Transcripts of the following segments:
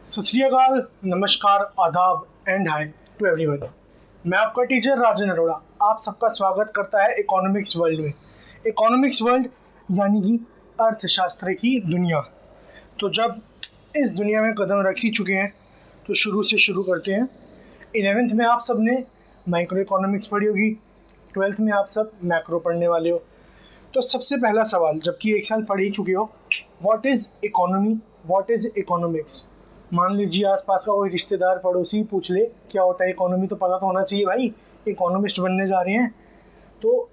सत श्री अकाल, नमस्कार, आदाब एंड हाय टू एवरीवन। मैं आपका टीचर राजन अरोड़ा आप सबका स्वागत करता है इकोनॉमिक्स वर्ल्ड में। इकोनॉमिक्स वर्ल्ड यानी कि अर्थशास्त्र की दुनिया। तो जब इस दुनिया में कदम रख ही चुके हैं तो शुरू से शुरू करते हैं। 11th में आप सब ने माइक्रो इकोनॉमिक्स पढ़ी होगी, 12th में आप सब मैक्रो पढ़ने वाले हो। तो सबसे पहला सवाल, जबकि एक साल पढ़ ही चुके हो, what is economy, what is economics. मान लीजिए आसपास का कोई रिश्तेदार पड़ोसी पूछ ले क्या होता है इकोनॉमी, तो पता तो होना चाहिए भाई, इकोनॉमिस्ट बनने जा रहे हैं तो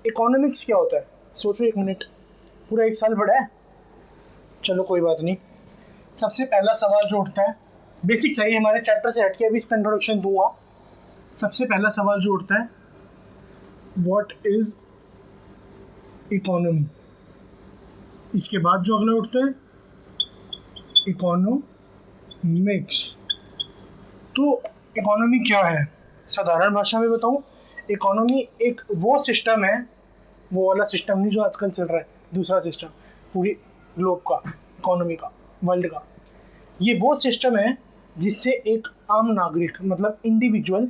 इकोनॉमिक्स क्या होता है। सोचो एक मिनट, पूरा एक साल पढ़ा है, चलो कोई बात नहीं। सबसे पहला सवाल जो उठता है, बेसिक सही हमारे चैप्टर से हटके अभी इसका इंट्रोडक्शन दूंगा। सबसे पहला सवाल जो उठता है, व्हाट इज इकोनॉमी। इसके बाद जो अगला उठता है, इकोनॉमिक्स। तो इकोनॉमी क्या है, साधारण भाषा में बताऊं, इकोनॉमी एक वो सिस्टम है, वो वाला सिस्टम नहीं जो आजकल चल रहा है, दूसरा सिस्टम पूरी ग्लोब का, इकोनॉमी का, वर्ल्ड का। ये वो सिस्टम है जिससे एक आम नागरिक मतलब इंडिविजुअल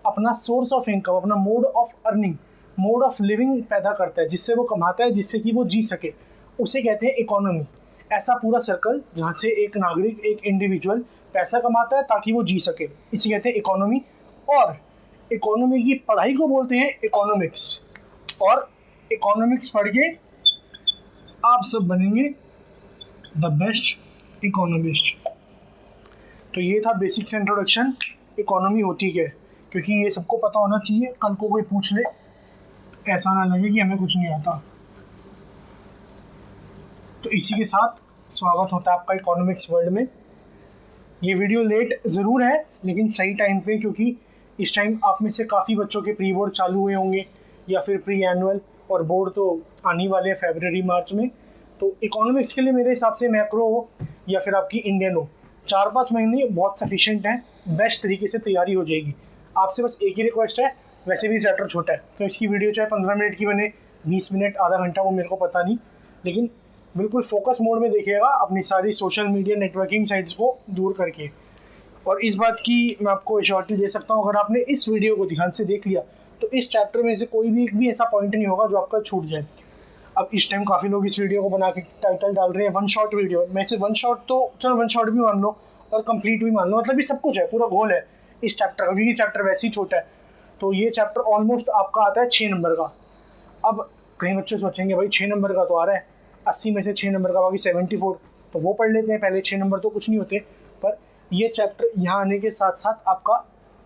अपना सोर्स ऑफ इनकम, अपना mode of earning, mode of living पैदा करता है, जिससे वो कमाता है, जिससे कि वो जी सके, उसे कहते हैं इकोनॉमी। ऐसा पूरा सर्कल जहाँ से एक नागरिक, एक इंडिविजुअल पैसा कमाता है ताकि वो जी सके, इसे कहते हैं इकोनॉमी। और इकोनॉमी की पढ़ाई को बोलते हैं इकोनॉमिक्स। और इकोनॉमिक्स पढ़ के आप सब बनेंगे द बेस्ट इकोनॉमिस्ट। तो ये था बेसिक से इंट्रोडक्शन, इकोनॉमी होती क्या है, क्योंकि ये सबको पता होना चाहिए, कल को कोई पूछ ले ऐसा ना लगे कि हमें कुछ नहीं आता। तो इसी के साथ स्वागत होता है आपका इकोनॉमिक्स वर्ल्ड में। ये वीडियो लेट ज़रूर है लेकिन सही टाइम पे, क्योंकि इस टाइम आप में से काफ़ी बच्चों के प्री बोर्ड चालू हुए होंगे या फिर प्री एनुअल, और बोर्ड तो आने वाले हैं फरवरी मार्च में। तो इकोनॉमिक्स के लिए मेरे हिसाब से मैक्रो हो या फिर आपकी इंडियन हो, 4-5 महीने बहुत सफिशिएंट हैं, बेस्ट तरीके से तैयारी हो जाएगी। आपसे बस एक ही रिक्वेस्ट है, वैसे भी चैप्टर छोटा है तो इसकी वीडियो चाहे 15 मिनट की बने, 20 मिनट, आधा घंटा, वो मेरे को पता नहीं, लेकिन बिल्कुल फोकस मोड में देखिएगा, अपनी सारी सोशल मीडिया नेटवर्किंग साइट्स को दूर करके। और इस बात की मैं आपको एश्योरिटी दे सकता हूँ, अगर आपने इस वीडियो को ध्यान से देख लिया तो इस चैप्टर में से कोई भी ऐसा पॉइंट नहीं होगा जो आपका छूट जाए। अब इस टाइम काफ़ी लोग इस वीडियो को बना के टाइटल डाल रहे हैं वन शॉट वीडियो। मैं से वन शॉट तो चलो वन शॉट भी मान लो और कंप्लीट भी मान लो, मतलब ये सब कुछ है, पूरा गोल है इस चैप्टर का, क्योंकि चैप्टर वैसे ही छोटा है। तो ये चैप्टर ऑलमोस्ट आपका आता है 6 नंबर का। अब कई बच्चे सोचेंगे भाई 6 नंबर का तो आ रहा है, 80 में से 6 नंबर का बाकी 74, तो वो पढ़ लेते हैं पहले, 6 नंबर तो कुछ नहीं होते। पर ये चैप्टर यहाँ आने के साथ साथ आपका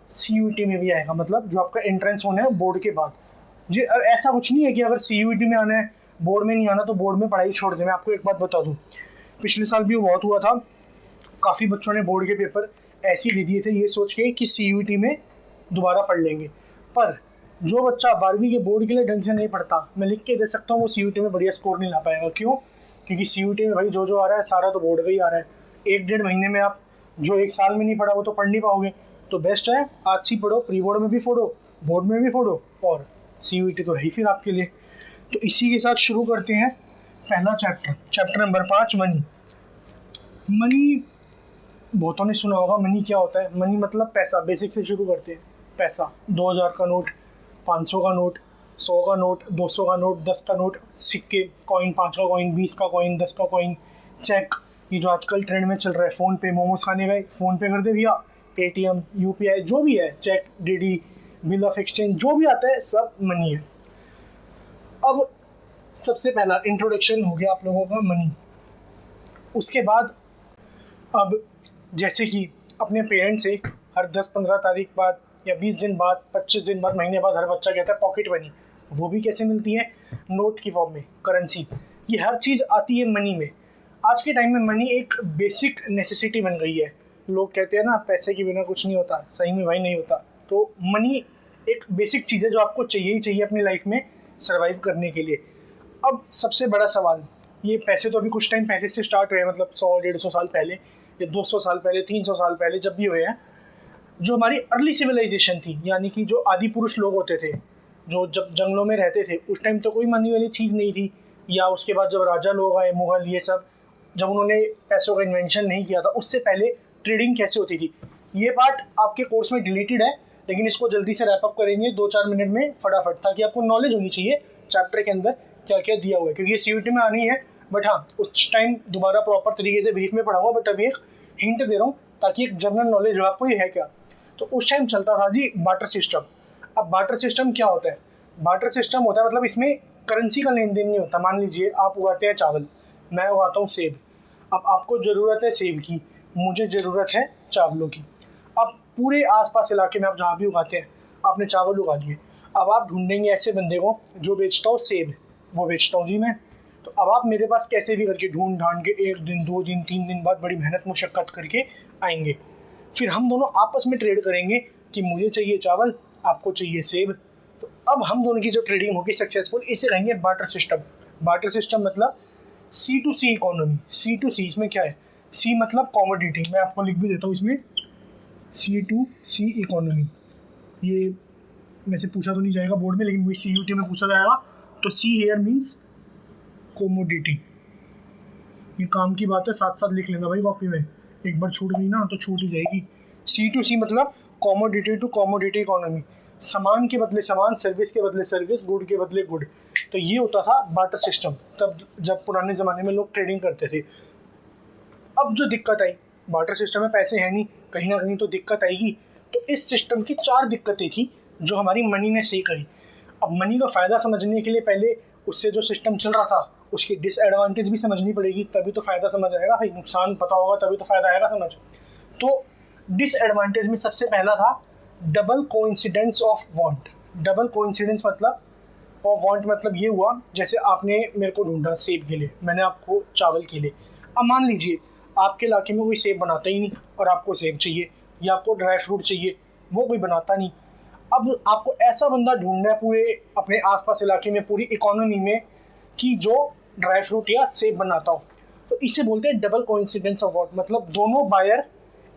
CUET में भी आएगा, मतलब जो आपका एंट्रेंस होना है बोर्ड के बाद। जी ऐसा कुछ नहीं है कि अगर CUET में आना है बोर्ड में नहीं आना तो बोर्ड में पढ़ाई छोड़ दें। मैं आपको एक बात बता दूँ, पिछले साल भी बहुत हुआ था, काफ़ी बच्चों ने बोर्ड के पेपर ऐसे ही दे दिए थे ये सोच के कि CUET में दोबारा पढ़ लेंगे। पर जो बच्चा 12वीं के बोर्ड के लिए ढंग से नहीं पढ़ता, मैं लिख के दे सकता हूँ वो CUET में बढ़िया स्कोर नहीं ला पाएगा। क्यों? क्योंकि CUET में भाई जो आ रहा है सारा तो बोर्ड का ही आ रहा है। 1-1.5 महीने में आप जो एक साल में नहीं पढ़ा वो तो पढ़ नहीं पाओगे। तो बेस्ट है आज से पढ़ो, प्री बोर्ड में भी फोड़ो, बोर्ड में भी फोड़ो, और CUET तो है ही फिर आपके लिए। तो इसी के साथ शुरू करते हैं पहला chapter, chapter number 5, money. Money बहुतों ने सुना होगा, मनी क्या होता है। मनी मतलब पैसा, बेसिक से शुरू करते हैं। पैसा 2000 का नोट, 500 का नोट, 100 का नोट, 200 का नोट, 10 का नोट, सिक्के, कॉइन, 5 का कॉइन, 20 का कॉइन, 10 का कॉइन, चेक, ये जो आजकल ट्रेंड में चल रहा है, फ़ोन पे, मोमोज खाने गए फ़ोन पे कर दे भैया, पेटीएम, UPI, जो भी है, cheque, DD, bill of exchange, जो भी आता है सब मनी है। अब सबसे पहला इंट्रोडक्शन हो गया आप लोगों का मनी। उसके बाद अब जैसे कि अपने पेरेंट्स से हर 10-15 तारीख बाद या 20 दिन बाद, 25 दिन बाद, महीने बाद हर बच्चा कहता है पॉकेट मनी। वो भी कैसे मिलती है? नोट की फॉर्म में, करेंसी। ये हर चीज़ आती है मनी में। आज के टाइम में मनी एक बेसिक नेसेसिटी बन गई है। लोग कहते हैं ना पैसे के बिना कुछ नहीं होता, सही में भाई नहीं होता। तो मनी एक बेसिक चीज़ है जो आपको चाहिए ही चाहिए अपनी लाइफ में सर्वाइव करने के लिए। अब सबसे बड़ा सवाल, ये पैसे तो अभी कुछ टाइम पहले से स्टार्ट हुए हैं, मतलब 100-150 साल पहले या 200 साल पहले, 300 साल पहले, जब भी हुए हैं। जो हमारी अर्ली सिविलाइजेशन थी, यानी कि जो आदि पुरुष लोग होते थे, जो जब जंगलों में रहते थे, उस टाइम तो कोई मनी वाली चीज़ नहीं थी। या उसके बाद जब राजा लोग आए, मुगल, ये सब, जब उन्होंने पैसों का इन्वेंशन नहीं किया था, उससे पहले ट्रेडिंग कैसे होती थी। ये पार्ट आपके कोर्स में डिलीटेड है, लेकिन इसको जल्दी से रैप अप करेंगे 2-4 मिनट में फटाफट, ताकि आपको नॉलेज होनी चाहिए चैप्टर के अंदर क्या क्या दिया हुआ है, क्योंकि ये CUT में आनी है। बट हाँ, उस टाइम दोबारा प्रॉपर तरीके से ब्रीफ में पढ़ाऊंगा, बट अभी एक हिंट दे रहा हूँ ताकि एक जनरल नॉलेज हो आपको ये है क्या। तो उस टाइम चलता था जी बार्टर सिस्टम। अब बार्टर सिस्टम क्या होता है? बार्टर सिस्टम होता है मतलब इसमें करेंसी का लेन देन नहीं होता। मान लीजिए आप उगाते हैं चावल, मैं उगाता हूँ सेब। अब आपको ज़रूरत है सेब की, मुझे ज़रूरत है चावलों की। अब पूरे आसपास इलाके में आप जहाँ भी उगाते हैं, आपने चावल उगा दिए। अब आप ढूंढेंगे ऐसे बंदे को जो बेचता हो सेब, वो बेचता हूँ जी मैं। तो अब आप मेरे पास कैसे भी करके ढूंढ ढांड के 1 दिन 2 दिन 3 दिन बाद बड़ी मेहनत मुशक्क़त करके आएंगे। फिर हम दोनों आपस में ट्रेड करेंगे कि मुझे चाहिए चावल, आपको चाहिए सेब। तो अब हम दोनों की जो ट्रेडिंग होगी सक्सेसफुल, इसे कहेंगे बार्टर सिस्टम। बार्टर सिस्टम मतलब C2C इकोनॉमी। C2C इसमें क्या है? C मतलब कॉमोडिटी, मैं आपको लिख भी देता हूँ इसमें, C2C इकोनॉमी। ये वैसे पूछा तो नहीं जाएगा बोर्ड में, लेकिन वही CUT में पूछा जाएगा। तो C हेयर मीन्स कोमोडिटी। ये काम की बात है, साथ साथ लिख लेना भाई कॉपी में, एक बार छूट गई ना तो छूट ही जाएगी। C2C मतलब कॉमोडिटी टू कॉमोडिटी इकोनॉमी, सामान के बदले सामान, सर्विस के बदले सर्विस, गुड के बदले गुड। तो ये होता था बार्टर सिस्टम तब, जब पुराने ज़माने में लोग ट्रेडिंग करते थे। अब जो दिक्कत आई, बार्टर सिस्टम में पैसे हैं नहीं, कहीं ना कहीं तो दिक्कत आएगी। तो इस सिस्टम की 4 दिक्कतें थी जो हमारी मनी ने सही करी। अब मनी का फ़ायदा समझने के लिए पहले उससे जो सिस्टम चल रहा था उसकी डिसएडवांटेज भी समझनी पड़ेगी, तभी तो फ़ायदा समझ आएगा भाई। नुकसान पता होगा तभी तो फ़ायदा आएगा समझ। तो डिसएडवांटेज में सबसे पहला था double coincidence of want. Double coincidence मतलब ऑफ वांट मतलब ये हुआ, जैसे आपने मेरे को ढूंढा सेब के लिए, मैंने आपको चावल के लिए। अब मान लीजिए आपके इलाके में कोई सेब बनाता ही नहीं और आपको सेब चाहिए, या आपको ड्राई फ्रूट चाहिए, वो कोई बनाता नहीं। अब आपको ऐसा बंदा ढूंढना है पूरे अपने आसपास इलाके में, पूरी इकोनॉमी में, कि जो ड्राई फ्रूट या सेब बनाता हो। तो इसे बोलते हैं डबल कोइंसिडेंस ऑफ वांट, मतलब दोनों बायर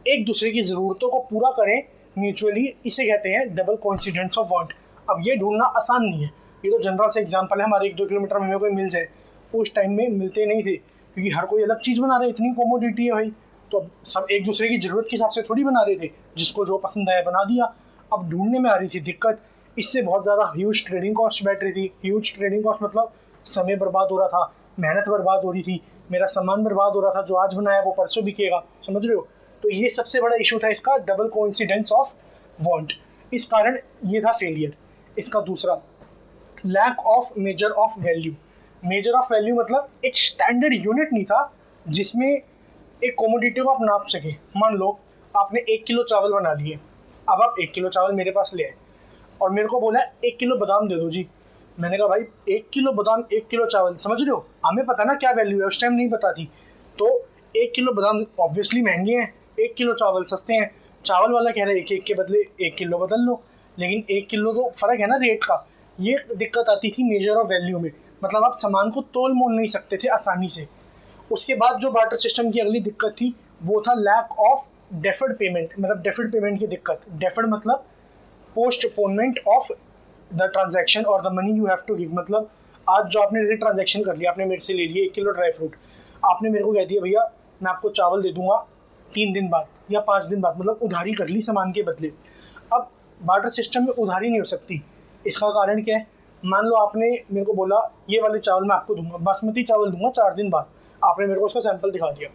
एक दूसरे की ज़रूरतों को पूरा करें म्यूचुअली, इसे कहते हैं डबल कोइंसिडेंस ऑफ वांट। अब ये ढूंढना आसान नहीं है, ये तो जनरल से एग्जांपल है, हमारे 1-2 किलोमीटर में कोई मिल जाए। उस टाइम में मिलते नहीं थे, क्योंकि हर कोई अलग चीज़ बना रहे, इतनी कॉमोडिटी है भाई। तो अब सब एक दूसरे की ज़रूरत के हिसाब से थोड़ी बना रहे थे, जिसको जो पसंद आया बना दिया। अब ढूंढने में आ रही थी दिक्कत, इससे बहुत ज़्यादा ह्यूज ट्रेडिंग कॉस्ट बैठ रही थी। ह्यूज ट्रेडिंग कॉस्ट मतलब समय बर्बाद हो रहा था, मेहनत बर्बाद हो रही थी, मेरा सामान बर्बाद हो रहा था, जो आज बनाया वो परसों बिकेगा, समझ रहे हो। तो ये सबसे बड़ा इशू था इसका, डबल कोइंसिडेंस ऑफ वांट। इस कारण ये था फेलियर। इसका दूसरा, lack of measure of value. Measure of value मतलब एक स्टैंडर्ड यूनिट नहीं था जिसमें एक कॉमोडिटी को आप नाप सके। मान लो आपने 1 किलो चावल बना लिए, अब आप 1 किलो चावल मेरे पास ले आए और मेरे को बोला 1 किलो बादाम दे दो जी। मैंने कहा भाई 1 किलो बादाम 1 किलो चावल, समझ रहे हो, हमें पता ना क्या वैल्यू है, उस टाइम नहीं पता थी। तो 1 किलो बादाम ऑब्वियसली महंगे हैं, 1 किलो चावल सस्ते हैं। चावल वाला कह रहा है 1 के बदले 1 किलो बदल लो, लेकिन 1 किलो तो फ़र्क है ना रेट का। ये दिक्कत आती थी मेजर ऑफ वैल्यू में, मतलब आप सामान को तोल मोल नहीं सकते थे आसानी से। उसके बाद जो बार्टर सिस्टम की अगली दिक्कत थी वो था लैक ऑफ डेफर्ड पेमेंट, मतलब डेफर्ड पेमेंट की दिक्कत। डेफर्ड मतलब पोस्टपोनमेंट ऑफ द ट्रांजैक्शन और the money you have to give. मतलब आज जो आपने जैसे ट्रांजैक्शन कर लिया, आपने मेरे से ले लिया 1 किलो ड्राई फ्रूट, आपने मेरे को कह दिया भैया मैं आपको चावल दे दूंगा 3 दिन बाद या 5 दिन बाद, मतलब उधारी कर ली सामान के बदले। अब बार्टर सिस्टम में उधारी नहीं हो सकती। इसका कारण क्या है? मान लो आपने मेरे को बोला ये वाले चावल मैं आपको दूंगा, बासमती चावल दूंगा 4 दिन बाद, आपने मेरे को उसका सैंपल दिखा दिया।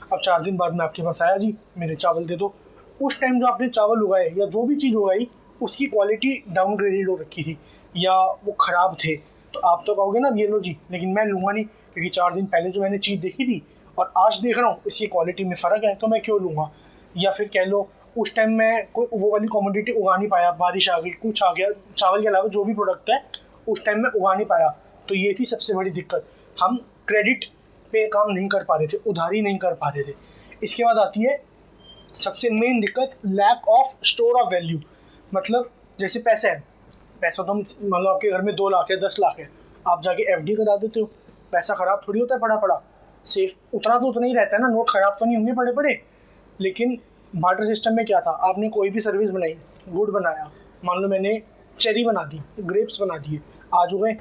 अब 4 दिन बाद मैं आपके पास आया, जी मेरे चावल दे दो। उस टाइम जो आपने चावल उगाए या जो भी चीज़ उगाई उसकी क्वालिटी डाउनग्रेडेड हो रखी थी या वो ख़राब थे, तो आप तो कहोगे ना ये लो जी, लेकिन मैं लूँगा नहीं, क्योंकि 4 दिन पहले जो मैंने चीज़ देखी थी और आज देख रहा हूँ इसकी क्वालिटी में फ़र्क है, तो मैं क्यों लूँगा। या फिर कह लो उस टाइम मैं कोई वो वाली कमोडिटी उगा नहीं पाया, बारिश आ गई, कुछ आ गया, चावल के अलावा जो भी प्रोडक्ट है उस टाइम में उगा नहीं पाया, तो ये थी सबसे बड़ी दिक्कत। हम क्रेडिट पे काम नहीं कर पा रहे थे, उधारी नहीं कर पा रहे थे। इसके बाद आती है सबसे मेन दिक्कत, lack of store of value. मतलब जैसे पैसा है, पैसा तो मान लो आपके घर में 2 लाख है 10 लाख है, आप जाके FD करा देते हो, पैसा ख़राब थोड़ी होता है पड़ा पड़ा, सेफ उतना तो उतना ही रहता है ना, नोट ख़राब तो नहीं होंगे पड़े पड़े। लेकिन बार्टर सिस्टम में क्या था, आपने कोई भी सर्विस बनाई, गुड बनाया, मान लो मैंने चेरी बना दी, ग्रेप्स बना दिए, आज हो गए।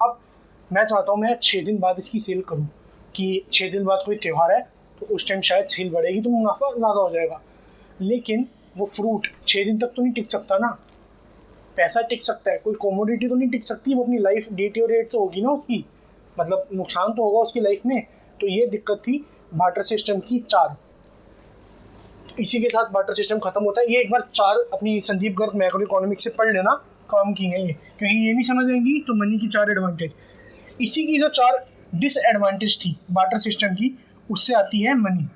अब मैं चाहता हूँ मैं 6 दिन बाद इसकी सेल करूँ, कि 6 दिन बाद कोई त्यौहार है तो उस टाइम शायद सेल बढ़ेगी तो मुनाफा ज़्यादा हो जाएगा। लेकिन वो फ्रूट 6 दिन तक तो नहीं टिक सकता ना। पैसा टिक सकता है, कोई कमोडिटी तो नहीं टिक सकती, वो अपनी लाइफ डिटेरियोरेट तो होगी ना उसकी, मतलब नुकसान तो होगा उसकी लाइफ में। तो ये दिक्कत थी बार्टर सिस्टम की 4। इसी के साथ बार्टर सिस्टम खत्म होता है। ये एक बार 4 अपनी संदीप गर्ग मैक्रो इकोनॉमिक्स से पढ़ लेना, काम की हैं ये, क्योंकि ये नहीं समझ आएंगी तो मनी की 4 एडवांटेज। इसी की जो 4 डिसएडवांटेज थी बार्टर सिस्टम की, उससे आती है मनी।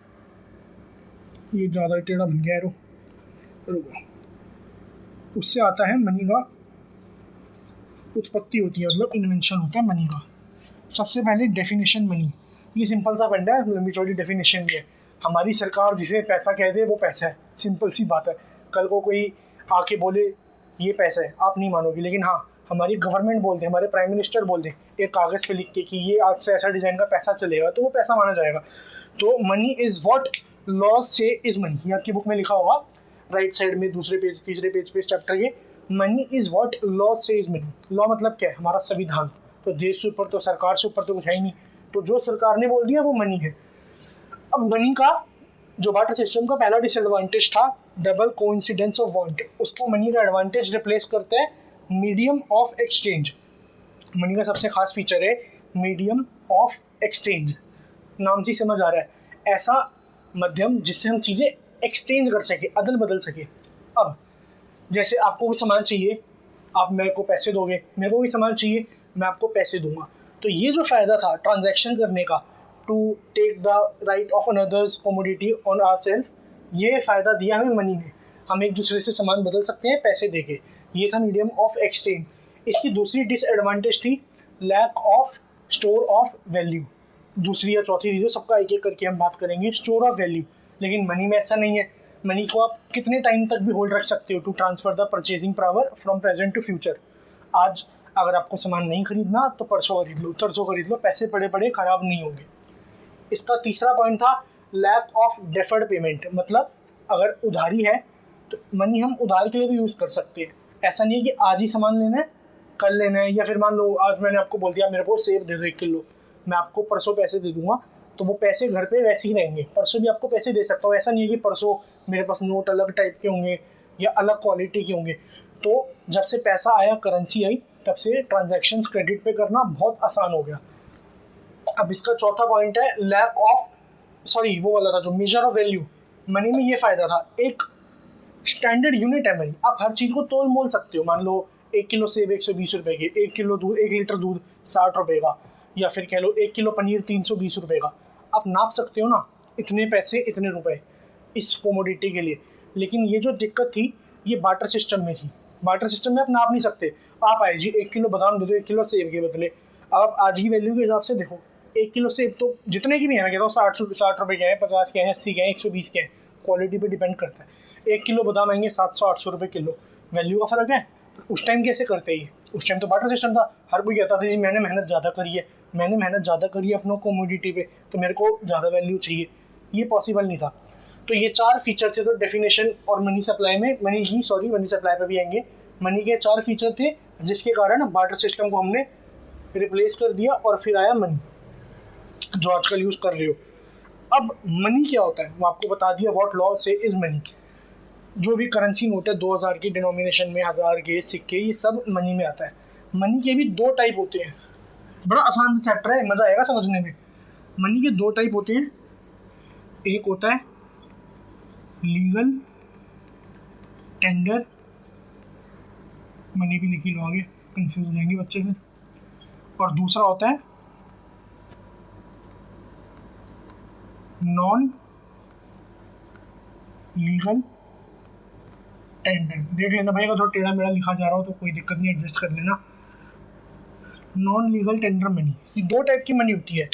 ये ज़्यादा टेढ़ा बन गया है, रुको। उससे आता है मनी का उत्पत्ति होती है, मतलब इन्वेंशन होता है मनी का। सबसे पहले डेफिनेशन मनी, ये सिंपल सा फंडा है, लंबी चौड़ी डेफिनेशन भी है। हमारी सरकार जिसे पैसा कह दे वो पैसा है, सिंपल सी बात है। कल को कोई आके बोले ये पैसा है, आप नहीं मानोगे, लेकिन हाँ हमारी गवर्नमेंट बोल दे, हमारे प्राइम मिनिस्टर बोल दे एक कागज़ पे लिख के कि ये आज से ऐसा डिज़ाइन का पैसा चलेगा, तो वो पैसा माना जाएगा। तो मनी इज़ व्हाट लॉ से इज़ मनी, ये आपकी बुक में लिखा होगा राइट साइड में, दूसरे पेज तीसरे पेज पे चैप्टर ये, मनी इज़ व्हाट लॉ से इज़ मनी। लॉ मतलब क्या है, हमारा संविधान। तो देश से ऊपर तो सरकार से ऊपर तो कुछ है ही नहीं, तो जो सरकार ने बोल दिया वो मनी है। अब मनी का जो बार्टर सिस्टम का पहला डिसएडवांटेज था डबल कोइंसिडेंस ऑफ वांट, उसको मनी का एडवांटेज रिप्लेस करते हैं मीडियम ऑफ एक्सचेंज। मनी का सबसे खास फीचर है मीडियम ऑफ एक्सचेंज, नाम से समझ आ रहा है, ऐसा माध्यम जिससे हम चीज़ें एक्सचेंज कर सके, अदल बदल सके। अब जैसे आपको कोई सामान चाहिए, आप मेरे को पैसे दोगे, मेरे को भी सामान चाहिए, मैं आपको पैसे दूंगा। तो ये जो फ़ायदा था ट्रांजैक्शन करने का, to take the right of another's commodity on our self, ये फ़ायदा दिया हमें मनी ने। हम एक दूसरे से सामान बदल सकते हैं पैसे देके, ये था मीडियम ऑफ एक्सचेंज। इसकी दूसरी डिसएडवांटेज थी lack of store of value. दूसरी या चौथी चीज़, सबका एक एक करके हम बात करेंगे। स्टोर ऑफ वैल्यू, लेकिन मनी में ऐसा नहीं है। मनी को आप कितने टाइम तक भी होल्ड रख सकते हो, to transfer the purchasing power from present to future. आज अगर आपको सामान नहीं खरीदना तो परसों खरीद लो, तरसों खरीद लो, पैसे पड़े पड़े ख़राब नहीं होंगे। इसका तीसरा पॉइंट था लैक ऑफ डेफर्ड पेमेंट, मतलब अगर उधारी है तो मनी हम उधार के लिए भी यूज़ कर सकते हैं। ऐसा नहीं है कि आज ही सामान लेना है कल लेना है, या फिर मान लो आज मैंने आपको बोल दिया मेरे को सेब दे दो 1 किलो, मैं आपको परसों पैसे दे दूंगा, तो वो पैसे घर पे वैसे ही रहेंगे, परसों भी आपको पैसे दे सकता हूँ। ऐसा नहीं है कि परसों मेरे पास नोट अलग टाइप के होंगे या अलग क्वालिटी के होंगे। तो जब से पैसा आया, करेंसी आई, तब से ट्रांजैक्शंस क्रेडिट पे करना बहुत आसान हो गया। अब इसका चौथा पॉइंट है लैक ऑफ, सॉरी वो वाला था जो मेजर ऑफ वैल्यू। मनी में ये फ़ायदा था, एक स्टैंडर्ड यूनिट है मनी, आप हर चीज़ को तोल मोल सकते हो। मान लो 1 किलो सेब 120 रुपये के, 1 किलो दूध 1 लीटर दूध 60 रुपये का, या फिर कह लो 1 किलो पनीर 320 रुपये का। आप नाप सकते हो ना, इतने पैसे इतने रुपए इस कोमोडिटी के लिए। लेकिन ये जो दिक्कत थी ये बार्टर सिस्टम में थी। बार्टर सिस्टम में आप नाप नहीं सकते। आप आए जी 1 किलो बादाम दे दो 1 किलो सेब के बदले। अब आप आज की वैल्यू के हिसाब से देखो, 1 किलो सेब तो जितने की भी है, मैं कहता हूँ 60 रुपये के हैं, 50 के हैं, 80 के हैं, 120 के हैं, क्वालिटी पे डिपेंड करता है। 1 किलो बादाम आएंगे 700-800 रुपये किलो, वैल्यू का फ़र्क है। उस टाइम कैसे करते ही, उस टाइम तो बार्टर सिस्टम था, हर कोई कहता था जी मैंने मेहनत ज़्यादा करी है, मैंने मेहनत ज़्यादा करी है अपनों कोमोडिटी पे, तो मेरे को ज़्यादा वैल्यू चाहिए। ये पॉसिबल नहीं था। तो ये 4 फीचर थे, तो डेफिनेशन और मनी सप्लाई में, मनी सप्लाई पे भी आएंगे। मनी के 4 फीचर थे जिसके कारण बार्टर सिस्टम को हमने रिप्लेस कर दिया और फिर आया मनी जो आजकल यूज़ कर रहे हो। अब मनी क्या होता है वो आपको बता दिया, व्हाट लॉ से इज़ मनी। जो भी करेंसी नोट है 2000 की डिनोमिनेशन में, 1000 के सिक्के, ये सब मनी में आता है। मनी के भी 2 टाइप होते हैं, बड़ा आसान सा चैप्टर है, मज़ा आएगा समझने में। मनी के 2 टाइप होते हैं, एक होता है लीगल टेंडर, मनी भी लिखी लो आगे कंफ्यूज हो जाएंगे बच्चे से, और दूसरा होता है नॉन लीगल टेंडर। देख लेना भाई, अगर थोड़ा टेढ़ा मेढ़ा लिखा जा रहा हो तो कोई दिक्कत नहीं, एडजस्ट कर लेना। नॉन लीगल टेंडर मनी, ये 2 टाइप की मनी होती है।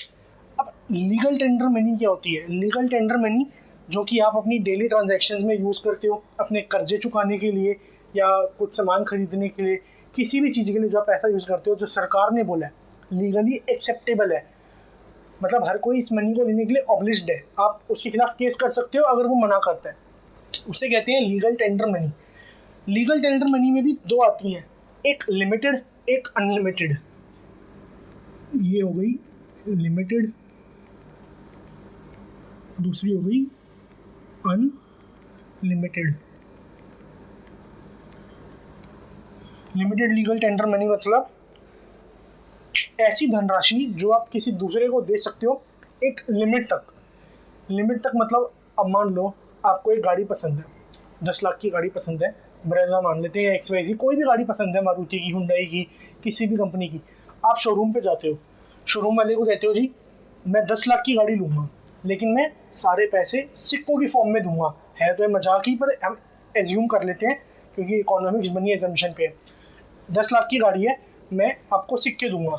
अब लीगल टेंडर मनी क्या होती है? लीगल टेंडर मनी जो कि आप अपनी डेली ट्रांजैक्शंस में यूज़ करते हो, अपने कर्जे चुकाने के लिए या कुछ सामान खरीदने के लिए, किसी भी चीज़ के लिए जो आप पैसा यूज़ करते हो, जो सरकार ने बोला है लीगली एक्सेप्टेबल है, मतलब हर कोई इस मनी को लेने के लिए ऑब्लिज्ड है, आप उसके खिलाफ केस कर सकते हो अगर वो मना करता है, उसे कहते हैं legal tender money. Legal tender money में भी 2 आती हैं, एक लिमिटेड एक अनलिमिटेड। ये हो गई लिमिटेड दूसरी हो गई unlimited. Limited legal tender money मतलब ऐसी धनराशि जो आप किसी दूसरे को दे सकते हो एक लिमिट तक। लिमिट तक मतलब अब मान लो आपको एक गाड़ी पसंद है, 10 लाख की गाड़ी पसंद है, ब्रेजा मान लेते हैं, XYZ कोई भी गाड़ी पसंद है, मारुति की, हुंडई की, किसी भी कंपनी की। आप शोरूम पे जाते हो, शोरूम वाले को कहते हो जी मैं 10 लाख की गाड़ी लूँगा, लेकिन मैं सारे पैसे सिक्कों की फॉर्म में दूंगा। है तो ये मजाक ही, पर हम एज्यूम कर लेते हैं क्योंकि इकोनॉमिक्स बनी एजम्पशन पे। 10 लाख की गाड़ी है, मैं आपको सिक्के दूंगा।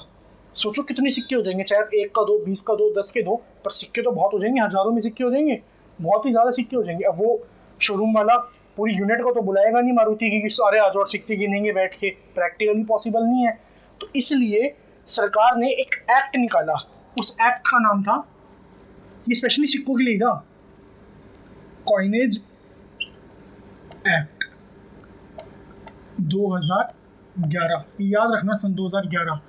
सोचो कितने सिक्के हो जाएंगे, चाहे आप 1 का दो, 20 का दो, 10 के दो, पर सिक्के तो बहुत हो जाएंगे, हज़ारों में सिक्के हो जाएंगे, बहुत ही ज़्यादा सिक्के हो जाएंगे। अब वो शोरूम वाला पूरी यूनिट को तो बुलाएगा नहीं मारुति की कि सारे आ जाओ और सिक्के गिनेंगे बैठ के, प्रैक्टिकली पॉसिबल नहीं है। तो इसलिए सरकार ने एक एक्ट निकाला, उस एक्ट का नाम था, ये स्पेशली सिक्कों के लिए था, कॉइनेज एक्ट 2011। याद रखना सन 2011।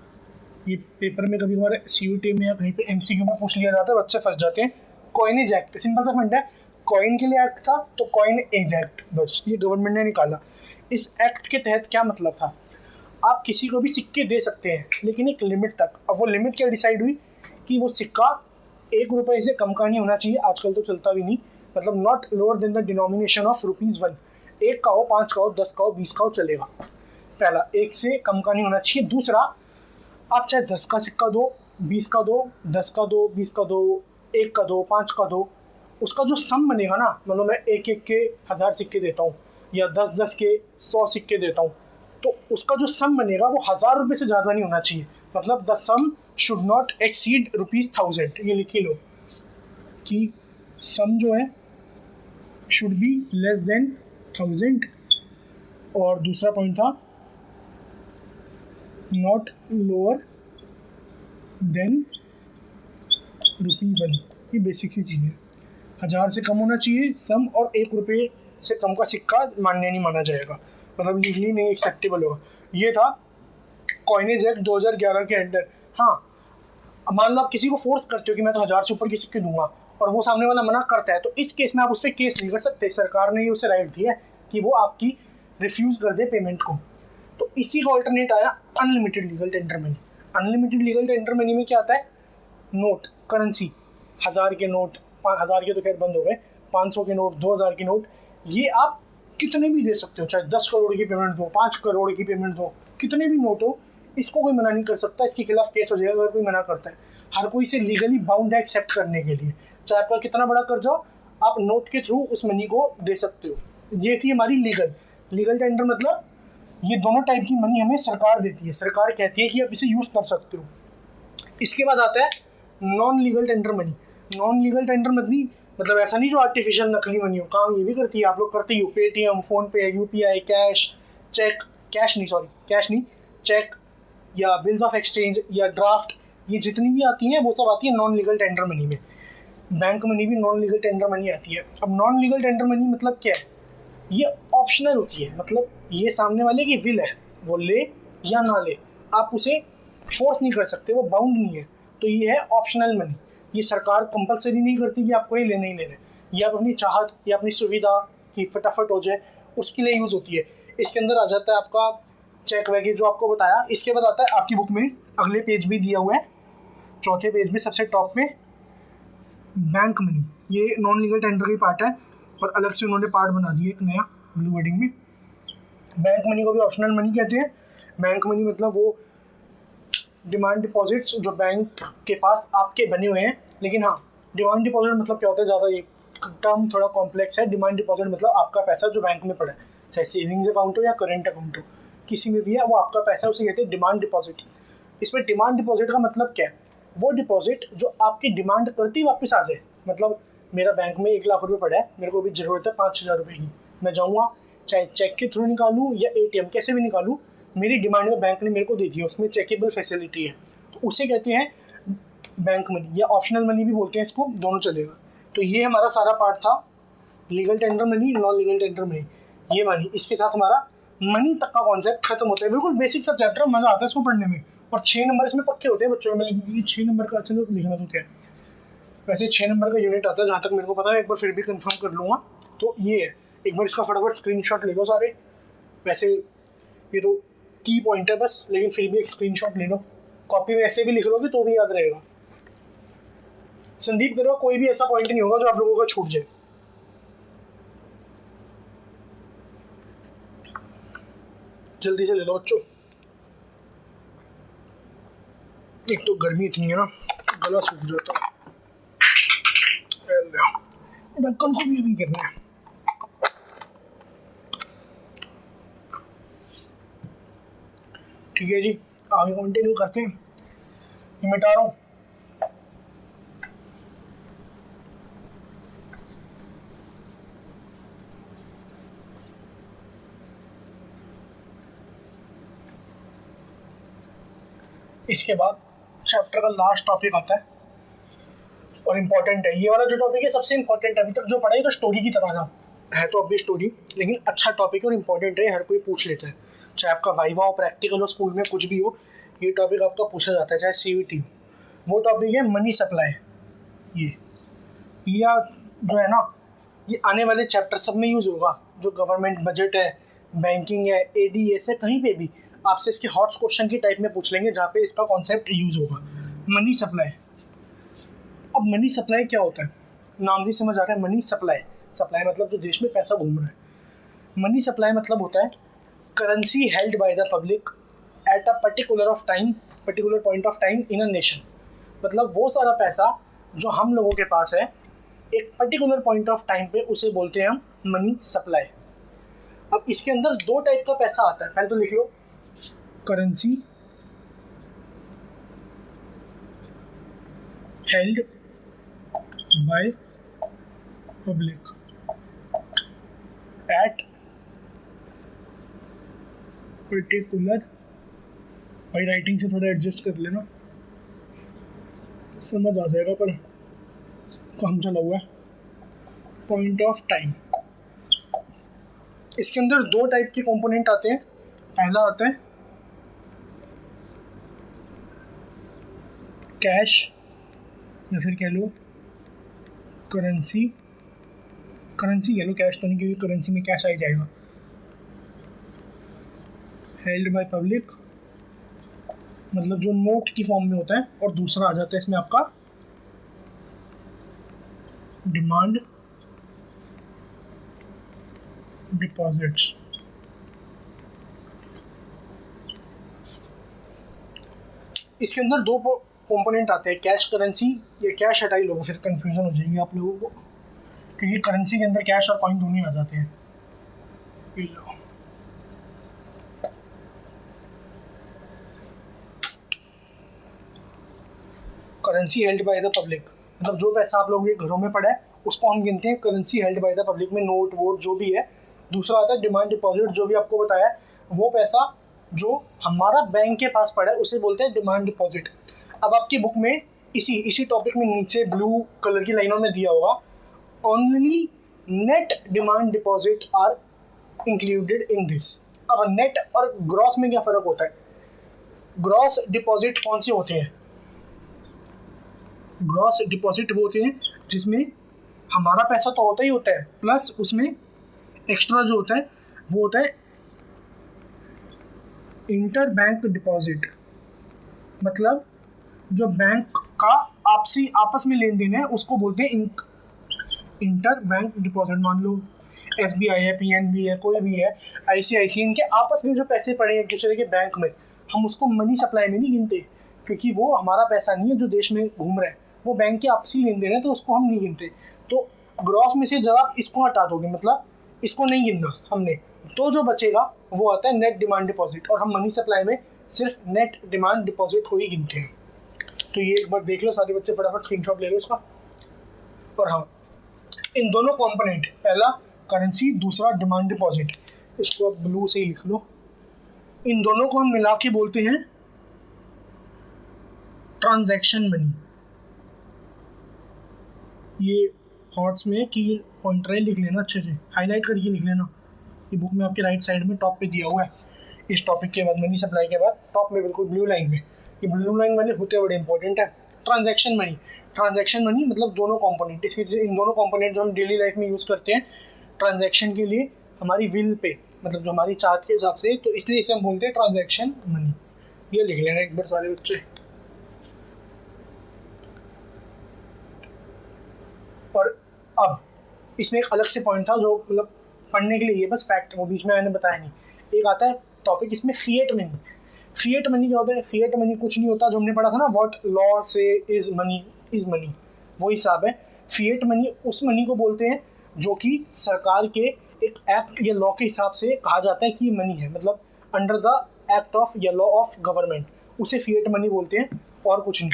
ये पेपर में कभी हमारे CUT में या कहीं पे MCQ में पूछ लिया जाता है, बच्चे फंस जाते हैं। कॉइनेज एक्ट सिंपल सा फंड है, कॉइन के लिए एक्ट था तो कॉइन एज एक्ट, बस ये गवर्नमेंट ने निकाला। इस एक्ट के तहत क्या मतलब था, आप किसी को भी सिक्के दे सकते हैं लेकिन एक लिमिट तक। अब वो लिमिट क्या डिसाइड हुई कि वो सिक्का 1 रुपये से कम का नहीं होना चाहिए, आजकल तो चलता भी नहीं, मतलब not lower than the denomination of ₹1। 1 का हो, 5 का हो, 10 का हो, 20 का हो, चलेगा। पहला, 1 से कम का नहीं होना चाहिए। दूसरा, आप चाहे 10 का सिक्का दो, 20 का दो, 10 का दो, 20 का दो, 1 का दो, 5 का दो, उसका जो सम बनेगा ना, मतलब मैं 1-1 के 1000 सिक्के देता हूँ या 10-10 के 100 सिक्के देता हूँ, तो उसका जो सम बनेगा वो 1000 रुपये से ज़्यादा नहीं होना चाहिए। मतलब the sum should not exceed ₹1000। ये लिख लो कि सम जो है शुड बी लेस देन 1000। और दूसरा पॉइंट था नॉट लोअर देन ₹1। ये बेसिक सी चीज़ है, 1000 से कम होना चाहिए सम, और 1 रुपये से कम का सिक्का मान्य नहीं माना जाएगा, मतलब लीगली नहीं एक्सेप्टेबल होगा। ये था कॉइनेज एक्ट 2011 के अंडर। हाँ, मान लो आप किसी को फोर्स करते हो कि मैं तो 1000 से ऊपर के सिक्के दूंगा और वो सामने वाला मना करता है, तो इस केस में आप उस पर केस नहीं कर सकते। सरकार ने उसे राइट दी है कि वो आपकी रिफ्यूज़ कर दे पेमेंट को। तो इसी का ऑल्टरनेट आया unlimited legal tender money. Unlimited legal tender money में क्या आता है, नोट, करेंसी, 1000 के नोट, 1000 के तो खैर बंद हो गए, 500 के नोट, 2000 के नोट, ये आप कितने भी दे सकते हो, चाहे 10 करोड़ की पेमेंट दो, 5 करोड़ की पेमेंट दो, कितने भी नोट हो, इसको कोई मना नहीं कर सकता। इसके खिलाफ केस हो जाएगा अगर कोई मना करता है। हर कोई से लीगली बाउंड है एक्सेप्ट करने के लिए, चाहे आपका कितना बड़ा कर्जा हो, आप नोट के थ्रू उस मनी को दे सकते हो। ये थी हमारी लीगल टेंडर, मतलब ये दोनों टाइप की मनी हमें सरकार देती है, सरकार कहती है कि आप इसे यूज़ कर सकते हो। इसके बाद आता है non legal tender money. Non legal tender money मतलब ऐसा नहीं जो आर्टिफिशियल नकली मनी हो, काम ये भी करती है, आप लोग करते ही हो, Paytm, PhonePe, UPI, cash, cheque, cash नहीं, चेक या बिल्स ऑफ एक्सचेंज या ड्राफ्ट, ये जितनी भी आती हैं वो सब आती है नॉन लीगल टेंडर मनी में। बैंक मनी भी नॉन लीगल टेंडर मनी आती है। अब नॉन लीगल टेंडर मनी मतलब क्या है, ये ऑप्शनल होती है, मतलब ये सामने वाले की विल है, वो ले या ना ले, आप उसे फोर्स नहीं कर सकते, वो बाउंड नहीं है। तो ये है ऑप्शनल मनी। ये सरकार कंपलसरी नहीं करती कि आपको ये लेना ही लेना है, ये आप अपनी चाहत या अपनी सुविधा की फटाफट हो जाए उसके लिए यूज़ होती है। इसके अंदर आ जाता है आपका चेक वगैरह जो आपको बताया। इसके बाद आता है आपकी बुक में अगले पेज भी दिया हुआ है, चौथे पेज में सबसे टॉप में बैंक मनी। ये नॉन लीगल टेंडर का ही पार्ट है और अलग से उन्होंने पार्ट बना दिया एक नया ब्लू वर्डिंग में। बैंक मनी को भी ऑप्शनल मनी कहते हैं। बैंक मनी मतलब वो डिमांड डिपॉजिट्स जो बैंक के पास आपके बने हुए हैं। लेकिन हाँ, डिमांड डिपॉजिट मतलब क्या होता है, ज़्यादा ये टर्म थोड़ा कॉम्प्लेक्स है। डिमांड डिपॉजिट मतलब आपका पैसा जो बैंक में पड़ा है, चाहे सेविंग्स अकाउंट हो या करेंट अकाउंट हो, किसी में भी है, वो आपका पैसा, उसे कहते हैं डिमांड डिपॉजिट। इसमें डिमांड डिपॉजिट का मतलब क्या है, वो डिपॉजिट जो आपकी डिमांड करती वापस आ जाए। मतलब मेरा बैंक में 1 लाख रुपये पड़ा है, मेरे को भी ज़रूरत है 5000 रुपये की, मैं जाऊँगा चाहे चेक के थ्रू निकालूँ या ATM कैसे भी निकालूँ, मेरी डिमांड में बैंक ने मेरे को दे दी है, उसमें चेकेबल फैसिलिटी है, तो उसे कहते हैं बैंक मनी या ऑप्शनल मनी भी बोलते हैं इसको, दोनों चलेगा। तो ये हमारा सारा पार्ट था, legal tender money, non legal tender money, ये मनी। इसके साथ हमारा मनी तक का कॉन्सेप्ट खत्म होता है। बिल्कुल बेसिक सा चैप्टर, मज़ा आता है इसको पढ़ने में, और 6 नंबर इसमें पक्के होते हैं बच्चों में। 6 नंबर का अच्छा लिखना तो क्या है, वैसे 6 नंबर का यूनिट आता है जहाँ तक मेरे को पता है, एक बार फिर भी कंफर्म कर लूँगा। तो ये है, एक बार इसका फटाफट स्क्रीनशॉट ले लो सारे। वैसे ये तो की पॉइंट है बस, लेकिन फिर भी एक स्क्रीनशॉट ले लो। कॉपी में ऐसे भी लिख लोगे तो भी याद रहेगा। संदीप करो, कोई भी ऐसा पॉइंट नहीं होगा जो आप लोगों का छूट जाए। जल्दी से ले लो बच्चों, एक तो गर्मी इतनी है ना, गला सूख जाता है। ढक्कन को भी करना है। ठीक है जी, आगे कंटिन्यू करते हैं। ये मिटा रहा हूँ। इसके बाद चैप्टर का लास्ट टॉपिक आता है और इम्पोर्टेंट है। ये वाला जो टॉपिक है सबसे इम्पोर्टेंट है। अभी तक जो पढ़ा है तो स्टोरी की तरह था, है तो अभी स्टोरी, लेकिन अच्छा टॉपिक है और इम्पोर्टेंट है, हर कोई पूछ लेता है। चाहे आपका वाइवा हो, प्रैक्टिकल हो, स्कूल में कुछ भी हो, ये टॉपिक आपका पूछा जाता है, चाहे CVT हो। वो टॉपिक है मनी सप्लाई। ये जो है ना, ये आने वाले चैप्टर सब में यूज़ होगा। जो गवर्नमेंट बजट है, बैंकिंग है, ADS है, कहीं पे भी आपसे इसके हॉट्स क्वेश्चन की टाइप में पूछ लेंगे जहाँ पे इसका कॉन्सेप्ट यूज़ होगा। Money supply. अब मनी सप्लाई क्या होता है, नाम भी समझ आ रहा है। मनी सप्लाई, सप्लाई मतलब जो देश में पैसा घूम रहा है। मनी सप्लाई मतलब होता है currency held by the public at a particular point of time in a nation. मतलब वो सारा पैसा जो हम लोगों के पास है एक पर्टिकुलर पॉइंट ऑफ टाइम पे, उसे बोलते हैं हम मनी सप्लाई। अब इसके अंदर दो टाइप का पैसा आता है, पहले तो लिख लो, currency held by public at particular, भाई राइटिंग से थोड़ा एडजस्ट कर लेना, समझ आ जाएगा, पर काम चला हुआ है। पॉइंट ऑफ टाइम, इसके अंदर दो टाइप के कंपोनेंट आते हैं। पहला आता है कैश, या फिर कह लो करेंसी कह लो, कैश तो नहीं, क्योंकि करेंसी में कैश आ ही जाएगा। हेल्ड बाय पब्लिक मतलब जो नोट की फॉर्म में होता है, और दूसरा आ जाता है इसमें आपका डिमांड डिपॉजिट्स। इसके अंदर दो कंपोनेंट आते हैं, कैश करेंसी। ये कैश हटाई लोगों, फिर कंफ्यूजन हो जाएगी आप लोगों को, क्योंकि करेंसी के अंदर कैश और कॉइन दोनों आ जाते हैं। Currency held by the public मतलब जो पैसा आप लोगों के घरों में पड़ा है उसको हम गिनते हैं currency held by the public में, नोट वोट जो भी है। दूसरा आता है डिमांड डिपॉजिट, जो भी आपको बताया है, वो पैसा जो हमारा बैंक के पास पड़ा है उसे बोलते हैं डिमांड डिपॉजिट। अब आपकी बुक में इसी टॉपिक में नीचे ब्लू कलर की लाइनों में दिया होगा, only net demand deposit are included in this. अब नेट और ग्रॉस में क्या फ़र्क होता है? ग्रॉस डिपॉजिट कौन से होते हैं? ग्रॉस डिपॉजिट वो होते हैं जिसमें हमारा पैसा तो होता ही होता है, प्लस उसमें एक्स्ट्रा जो होता है वो होता है इंटर बैंक डिपॉजिट। मतलब जो बैंक का आपस में लेन देन है उसको बोलते हैं इंटर बैंक डिपॉजिट। मान लो SBI है, PNB है, कोई भी है, ICICI, इनके आपस में जो पैसे पड़े हैं एक दूसरे के बैंक में, हम उसको मनी सप्लाई में नहीं गिनते, क्योंकि वो हमारा पैसा नहीं है जो देश में घूम रहा है, वो बैंक के आपसी लेन देन है, तो उसको हम नहीं गिनते। तो ग्रॉस में से जब आप इसको हटा दोगे, मतलब इसको नहीं गिनना हमने, तो जो बचेगा वो आता है नेट डिमांड डिपॉजिट, और हम मनी सप्लाई में सिर्फ नेट डिमांड डिपॉजिट को ही गिनते हैं। तो ये एक बार देख लो सारे बच्चे, फटाफट स्क्रीनशॉट ले लो इसका। और हाँ, इन दोनों कंपोनेंट, पहला करेंसी, दूसरा डिमांड डिपॉजिट, इसको आप ब्लू से ही लिख लो। इन दोनों को हम मिला के बोलते हैं ट्रांजैक्शन मनी। ये हॉट्स में की पॉइंटर लिख लेना, अच्छे से हाईलाइट करके लिख लेना। ये बुक में आपके राइट साइड में टॉप पे दिया हुआ है। इस टॉपिक के बाद मनी सप्लाई के बाद टॉप में बिल्कुल ब्लू लाइन में, ये ब्लू लाइन वाले होते बड़े इंपॉर्टेंट है। ट्रांजैक्शन मनी, ट्रांजैक्शन मनी मतलब दोनों कंपोनेंट, इसके इन दोनों कंपोनेंट जो हम डेली लाइफ में यूज़ करते हैं ट्रांजैक्शन के लिए हमारी विल पे, मतलब जो हमारी चार्ज के हिसाब से, तो इसलिए इसे हम बोलते हैं ट्रांजैक्शन मनी। ये लिख लेना एक बार सारे बच्चे। और अब इसमें एक अलग से पॉइंट था जो मतलब पढ़ने के लिए, ये बस फैक्ट, वो बीच में मैंने बताया नहीं। एक आता है टॉपिक इसमें फिएट मनी। फिएट मनी क्या होता है? फिएट मनी कुछ नहीं होता, जो हमने पढ़ा था ना, व्हाट लॉ से इज मनी, वो हिसाब है। फिएट मनी उस मनी को बोलते हैं जो कि सरकार के एक एक्ट या लॉ के हिसाब से कहा जाता है कि ये मनी है, मतलब अंडर द एक्ट ऑफ या लॉ ऑफ गवर्नमेंट, उसे फिएट मनी बोलते हैं और कुछ नहीं।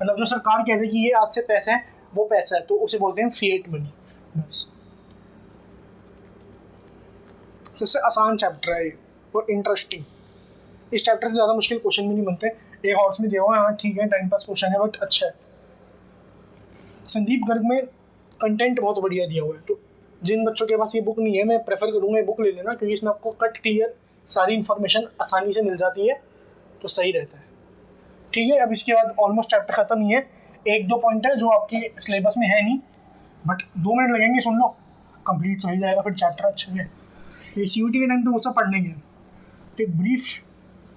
मतलब जो सरकार कहते हैं कि ये आज से पैसा है, वो पैसा है, तो उसे बोलते हैं फिएट मनी। बस सबसे आसान चैप्टर है ये और इंटरेस्टिंग। इस चैप्टर से ज़्यादा मुश्किल क्वेश्चन भी नहीं बनते। एक हॉर्स में दिया हुआ है, हाँ ठीक है, टाइम पास क्वेश्चन है बट अच्छा है। संदीप गर्ग में कंटेंट बहुत बढ़िया दिया हुआ है, तो जिन बच्चों के पास ये बुक नहीं है मैं प्रेफर करूँगा ये बुक ले लेना, क्योंकि इसमें आपको कट क्लियर सारी इन्फॉर्मेशन आसानी से मिल जाती है, तो सही रहता है। ठीक है, अब इसके बाद ऑलमोस्ट चैप्टर खत्म ही है। एक दो पॉइंट है जो आपके सिलेबस में है नहीं, बट 2 मिनट लगेंगे, सुन लो, कंप्लीट तो हो जाएगा फिर चैप्टर अच्छे से। ये CUT के टाइम तो वो सब पढ़ लेंगे, एक ब्रीफ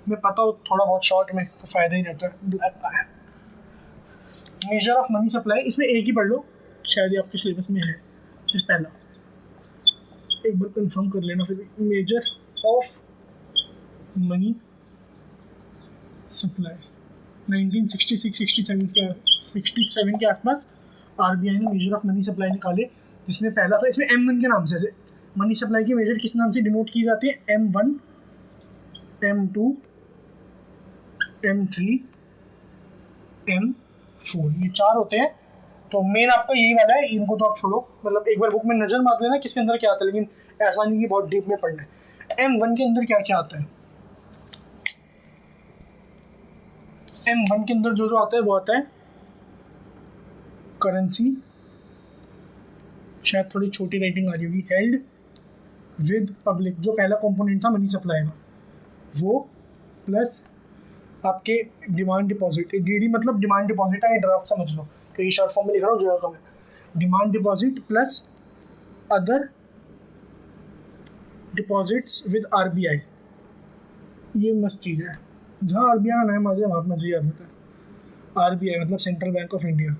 में पता हो थोड़ा बहुत शॉर्ट में तो फ़ायदा ही रहता है। ब्लैक का है मेजर ऑफ मनी सप्लाई, इसमें एक ही पढ़ लो, शायद ये आपके सिलेबस में है, सिर्फ पहला एक बार कंफर्म कर लेना। फिर मेजर ऑफ मनी सप्लाई 1966-67 के आसपास RBI ने मेजर ऑफ मनी सप्लाई निकाले, जिसमें पहला था, इसमें M1 के नाम से मनी सप्लाई की मेजर किस नाम से डिनोट की जाती है? M1, M2, M3, M4, ये 4 होते हैं। तो मेन आपका यही वाला है, इनको तो आप छोड़ो, मतलब एक बार बुक में नज़र मार लेना किसके अंदर क्या आता है, लेकिन ऐसा नहीं कि बहुत डीप में पढ़ना है। M1 के अंदर क्या क्या आता है? M1 के अंदर जो जो आता है वो आता है करेंसी, शायद थोड़ी छोटी राइटिंग आ रही होगी, हेल्ड विद पब्लिक, जो पहला कंपोनेंट था मनी सप्लाई में वो, प्लस आपके डिमांड डिपॉजिट, DD मतलब डिमांड डिपॉजिट है, ड्राफ्ट समझ लो क्योंकि शॉर्ट फॉर्म में लिख रहा हूँ, जो कम है। Demand deposit plus other deposits with RBI, ये मस्त चीज़ है, जहाँ RBI का नाम आ जाए वहाँ मुझे याद होता है। RBI मतलब सेंट्रल बैंक ऑफ इंडिया,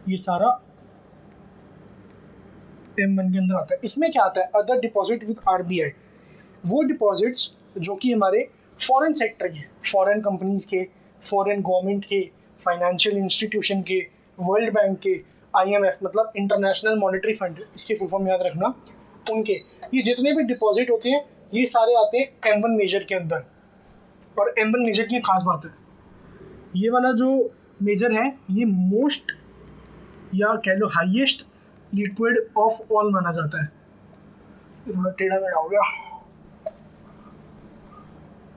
ये सारा M1 के अंदर आता है। इसमें क्या आता है? अदर डिपॉजिट विद RBI, वो डिपॉजिट्स जो कि हमारे फॉरेन सेक्टर के, फॉरेन कंपनीज के, फॉरेन गवर्नमेंट के, फाइनेंशियल इंस्टीट्यूशन के, वर्ल्ड बैंक के, IMF मतलब इंटरनेशनल मॉनेटरी फंड, इसकी फुल फॉर्म याद रखना, उनके ये जितने भी डिपॉजिट होते हैं ये सारे आते हैं M1 मेजर के अंदर। और M1 मेजर की खास बात है, ये वाला जो मेजर है ये मोस्ट या कह लो हाईएस्ट लिक्विड ऑफ ऑल माना जाता है। थोड़ा टेढ़ा मेढ़ा हो गया,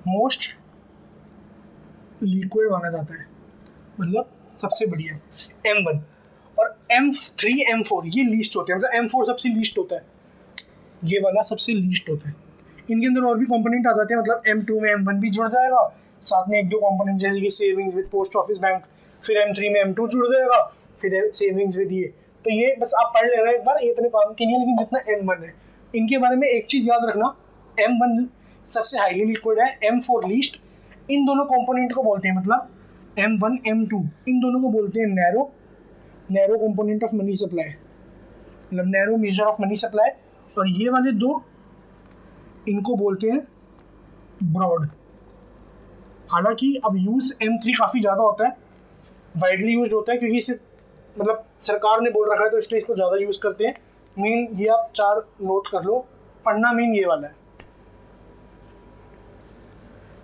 मोस्ट लिक्विड माना जाता है, मतलब सबसे बढ़िया M1। और M3, M4 ये लीस्ट होते हैं, मतलब M4 सबसे लीस्ट होता है, ये वाला सबसे लीस्ट होता है। इनके अंदर और भी कंपोनेंट आ जाते हैं, मतलब M2 में M1 भी जुड़ जाएगा, साथ में एक दो कंपोनेंट जैसे कि savings with post office bank, फिर M3 में M2 जुड़ जाएगा, फिर सेविंग्स विद ये। तो ये बस आप पढ़ लेना एक बार, ये इतने काम के नहीं है, लेकिन जितना M1 है इनके बारे में एक चीज़ याद रखना, M1 सबसे हाईली लिक्विड है, M4 लीस्ट। इन दोनों कंपोनेंट को बोलते हैं, मतलब M1, M2 इन दोनों को बोलते हैं narrow component of money supply, मतलब narrow measure of money supply. और ये वाले दो इनको बोलते हैं ब्रॉड। हालांकि अब यूज़ M3 काफ़ी ज़्यादा होता है, वाइडली यूज होता है, क्योंकि इसे मतलब सरकार ने बोल रखा है तो इसलिए इसको ज़्यादा यूज़ करते हैं। मेन ये आप 4 नोट कर लो, पढ़ना मेन ये वाला है।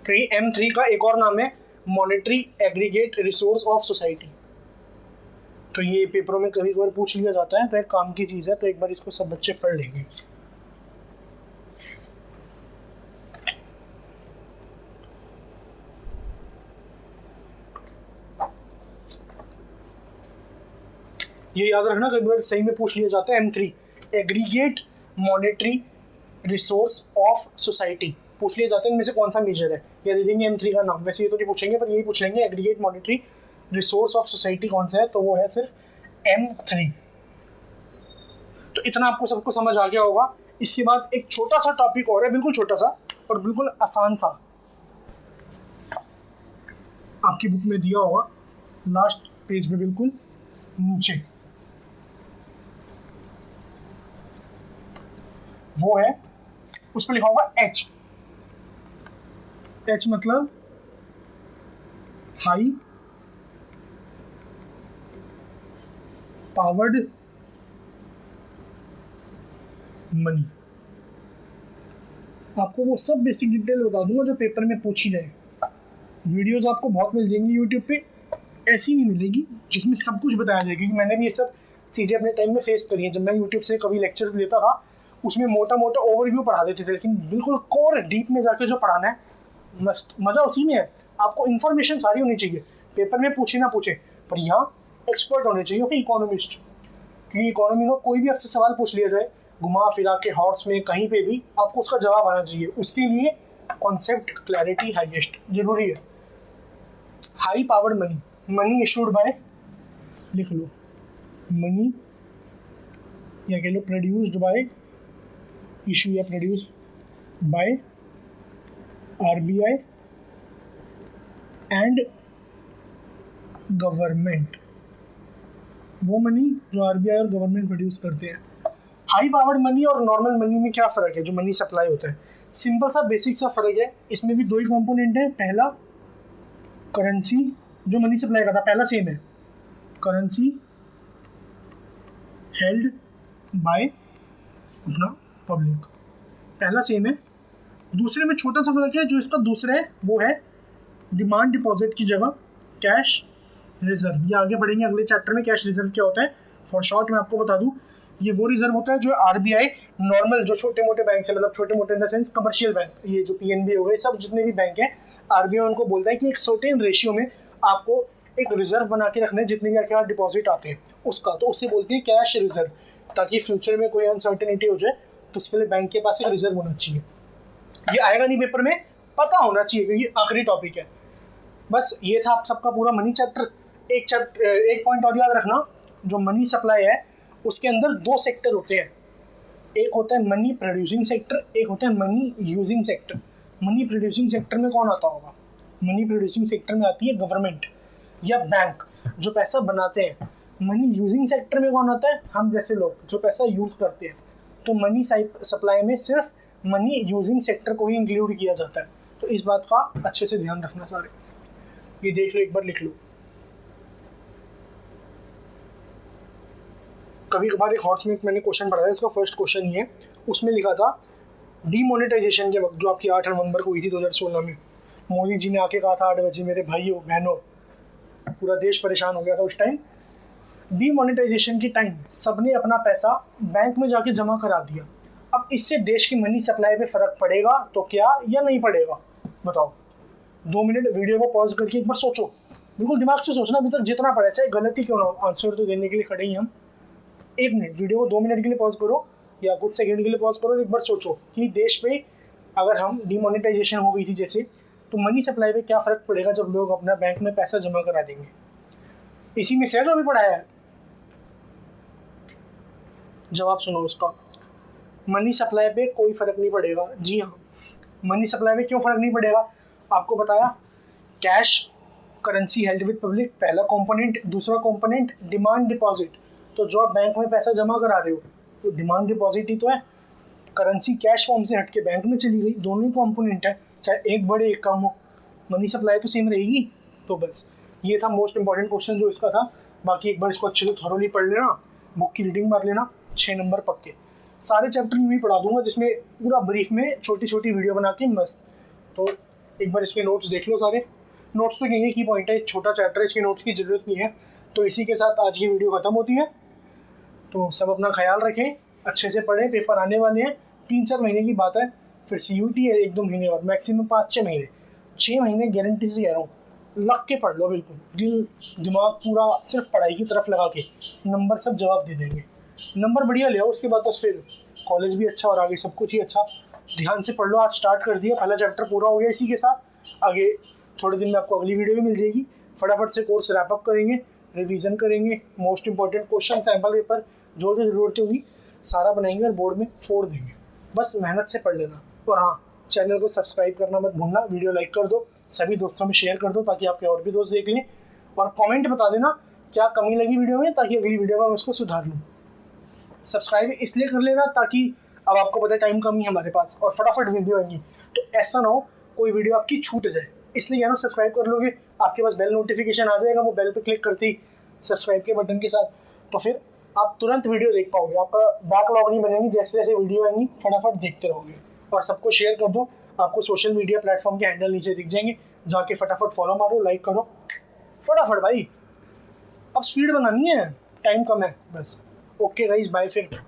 क्योंकि M3 का एक और नाम है monetary aggregate resource of society, तो ये पेपरों में कभी कभार पूछ लिया जाता है, तो एक काम की चीज़ है, तो एक बार इसको सब बच्चे पढ़ लेंगे। ये याद रखना, कई बार सही में पूछ लिया जाता है। M3 aggregate monetary resource of society पूछ लिया जाता है, इनमें से कौन सा मेजर है, या दे देंगे M3 का नाम, वैसे ये तो नहीं पूछेंगे पर यही पूछ लेंगे, aggregate monetary resource of society कौन सा है, तो वो है सिर्फ M3। तो इतना आपको सबको समझ आ गया होगा। इसके बाद एक छोटा सा टॉपिक और है, बिल्कुल छोटा सा और बिल्कुल आसान सा, आपकी बुक में दिया होगा लास्ट पेज में बिल्कुल नीचे, वो है, उस पर लिखा होगा H। H मतलब हाई पावर्ड मनी। आपको वो सब बेसिक डिटेल बता दूंगा जो पेपर में पूछी जाए। वीडियोस आपको बहुत मिल जाएंगी यूट्यूब पे, ऐसी नहीं मिलेगी जिसमें सब कुछ बताया जाएगा, क्योंकि मैंने भी ये सब चीज़ें अपने टाइम में फेस करी है। जब मैं यूट्यूब से कभी लेक्चर्स लेता था उसमें मोटा मोटा ओवरव्यू पढ़ा देते थे, लेकिन बिल्कुल कोर डीप में जाके जो पढ़ाना है मस्त मज़ा उसी में है। आपको इन्फॉर्मेशन सारी होनी चाहिए, पेपर में पूछे ना पूछे, पर यहाँ एक्सपर्ट होने चाहिए कि इकोनॉमिस्ट, क्योंकि इकोनॉमी का कोई भी आपसे सवाल पूछ लिया जाए घुमा फिरा के हॉर्स में कहीं पे भी, आपको उसका जवाब आना चाहिए। उसके लिए कॉन्सेप्ट क्लैरिटी हाईएस्ट जरूरी है। High powered money, money issued by, लिख लो मनी या कह लो प्रोड्यूस्ड बाय, इशू या produced by RBI and government. वो मनी जो RBI और गवर्नमेंट प्रोड्यूस करते हैं। हाई पावर्ड मनी और नॉर्मल मनी में क्या फ़र्क है, जो मनी सप्लाई होता है? सिंपल सा बेसिक सा फ़र्क है। इसमें भी दो ही कंपोनेंट है। पहला करेंसी, जो मनी सप्लाई का था पहला सेम है, करेंसी हेल्ड बाय अपना पब्लिक, पहला सेम है। दूसरे में छोटा सा फर्क है, जो इसका दूसरा है वो है डिमांड डिपॉजिट की जगह कैश रिजर्व। ये आगे बढ़ेंगे अगले चैप्टर में, कैश रिजर्व क्या होता है। फॉर शॉर्ट मैं आपको बता दूं, ये वो रिजर्व होता है जो RBI नॉर्मल जो छोटे मोटे बैंक है, मतलब छोटे मोटे in the sense commercial bank, ये जो PNB हो गए, सब जितने भी बैंक हैं, RBI उनको बोलता है कि एक सर्टेन रेशियो में आपको एक रिजर्व बना के रखना है जितने भी आपके पास डिपॉजिट आते हैं उसका, तो उसे बोलते हैं कैश रिजर्व, ताकि फ्यूचर में कोई अनसर्टेनिटी हो जाए तो उसके लिए बैंक के पास एक रिजर्व होना चाहिए। ये आएगा नहीं पेपर में, पता होना चाहिए क्योंकि आखिरी टॉपिक है। बस ये था आप सबका पूरा मनी चैप्टर। एक पॉइंट और याद रखना, जो मनी सप्लाई है उसके अंदर दो सेक्टर होते हैं, एक होता है मनी प्रोड्यूसिंग सेक्टर, एक होता है money using sector. Money producing sector में कौन आता होगा? मनी प्रोड्यूसिंग सेक्टर में आती है गवर्नमेंट या बैंक जो पैसा बनाते हैं। मनी यूजिंग सेक्टर में कौन आता है? हम जैसे लोग जो पैसा यूज़ करते हैं। तो मनी सप्लाई में सिर्फ मनी यूजिंग सेक्टर को ही इंक्लूड किया जाता है। तो इस बात का अच्छे से ध्यान रखना सारे। ये देख लो, एक बार लिख लो। कभी कभार एक हॉट्स में मैंने क्वेश्चन पढ़ा था, इसका फर्स्ट क्वेश्चन ही है, उसमें लिखा था डीमोनेटाइजेशन के वक्त जो आपकी 8 नवंबर को हुई थी 2016 में, मोदी जी ने आके कहा था 8 बजे मेरे भाइयों बहनों, पूरा देश परेशान हो गया था उस टाइम। डीमोनेटाइजेशन के टाइम सबने अपना पैसा बैंक में जाके जमा करा दिया। अब इससे देश की मनी सप्लाई पे फ़र्क पड़ेगा तो क्या या नहीं पड़ेगा, बताओ। 2 मिनट वीडियो को पॉज करके एक बार सोचो, बिल्कुल दिमाग से सोचना, अभी तक जितना पड़ा, चाहे गलती क्यों ना हो, आंसर तो देने के लिए खड़े ही हम। 1 मिनट वीडियो को 2 मिनट के लिए पॉज करो या कुछ सेकंड के लिए पॉज करो, एक बार सोचो कि देश पे अगर हम डीमोनेटाइजेशन हो गई थी जैसे, तो मनी सप्लाई पे क्या फ़र्क पड़ेगा जब लोग अपना बैंक में पैसा जमा करा देंगे। इसी में से जो अभी पढ़ाया है, जवाब सुनो उसका। मनी सप्लाई पे कोई फ़र्क नहीं पड़ेगा। जी हाँ, मनी सप्लाई पे क्यों फ़र्क नहीं पड़ेगा? आपको बताया, cash currency held with public पहला कंपोनेंट, दूसरा कंपोनेंट डिमांड डिपॉजिट। तो जो आप बैंक में पैसा जमा करा रहे हो तो डिमांड डिपॉजिट ही तो है, करेंसी कैश फॉर्म से हट के बैंक में चली गई, दोनों ही कंपोनेंट है, चाहे एक बड़े एक कम हो, मनी सप्लाई तो सेम रहेगी। तो बस ये था मोस्ट इंपॉर्टेंट क्वेश्चन जो इसका था। बाकी एक बार इसको अच्छे से थॉरोली पढ़ लेना, बुक की रीडिंग मार लेना, 6 नंबर पक्के। सारे चैप्टर यूँ ही पढ़ा दूंगा, जिसमें पूरा ब्रीफ में छोटी छोटी वीडियो बना के मस्त। तो एक बार इसके नोट्स देख लो सारे। नोट्स तो यही की पॉइंट है, छोटा चैप्टर है, इसके नोट्स की ज़रूरत नहीं है। तो इसी के साथ आज की वीडियो ख़त्म होती है। तो सब अपना ख्याल रखें, अच्छे से पढ़ें, पेपर आने वाले हैं, 3-4 महीने की बात है, फिर CUT है 1-2 महीने और मैक्सिमम 5-6 महीने, 6 महीने गारंटी से कह रहा हूँ, लग के पढ़ लो, बिल्कुल दिल दिमाग पूरा सिर्फ पढ़ाई की तरफ लगा के, नंबर सब जवाब दे देंगे। नंबर बढ़िया ले आओ, उसके बाद बस फिर कॉलेज भी अच्छा और आगे सब कुछ ही अच्छा। ध्यान से पढ़ लो, आज स्टार्ट कर दिया, पहला चैप्टर पूरा हो गया। इसी के साथ आगे थोड़े दिन में आपको अगली वीडियो भी मिल जाएगी। फटाफट से कोर्स रैप अप करेंगे, रिवीजन करेंगे, most important question sample paper जो जो ज़रूरत होगी सारा बनाएंगे और बोर्ड में फोड़ देंगे। बस मेहनत से पढ़ लेना। और हाँ, चैनल को सब्सक्राइब करना मत भूलना, वीडियो लाइक कर दो, सभी दोस्तों में शेयर कर दो ताकि आपके और भी दोस्त देख लें, और कमेंट बता देना क्या कमी लगी वीडियो में ताकि अगली वीडियो में मैं उसको सुधार लूँ। सब्सक्राइब इसलिए कर लेना ताकि अब आपको पता है टाइम कम ही हमारे पास और फटाफट वीडियो आएंगी, तो ऐसा ना हो कोई वीडियो आपकी छूट जाए। इसलिए यार सब्सक्राइब कर लोगे, आपके पास बेल नोटिफिकेशन आ जाएगा, वो बेल पे क्लिक करते ही सब्सक्राइब के बटन के साथ, तो फिर आप तुरंत वीडियो देख पाओगे, आपका बैकलॉग नहीं बनेगी, जैसे जैसे वीडियो आएंगी फटाफट देखते रहोगे। और सबको शेयर कर दो, आपको सोशल मीडिया प्लेटफॉर्म के हैंडल नीचे दिख जाएंगे, जाके फटाफट फॉलो मारो, लाइक करो फटाफट भाई, अब स्पीड बनानी है, टाइम कम है बस। ओके गाइस, बाय फिर।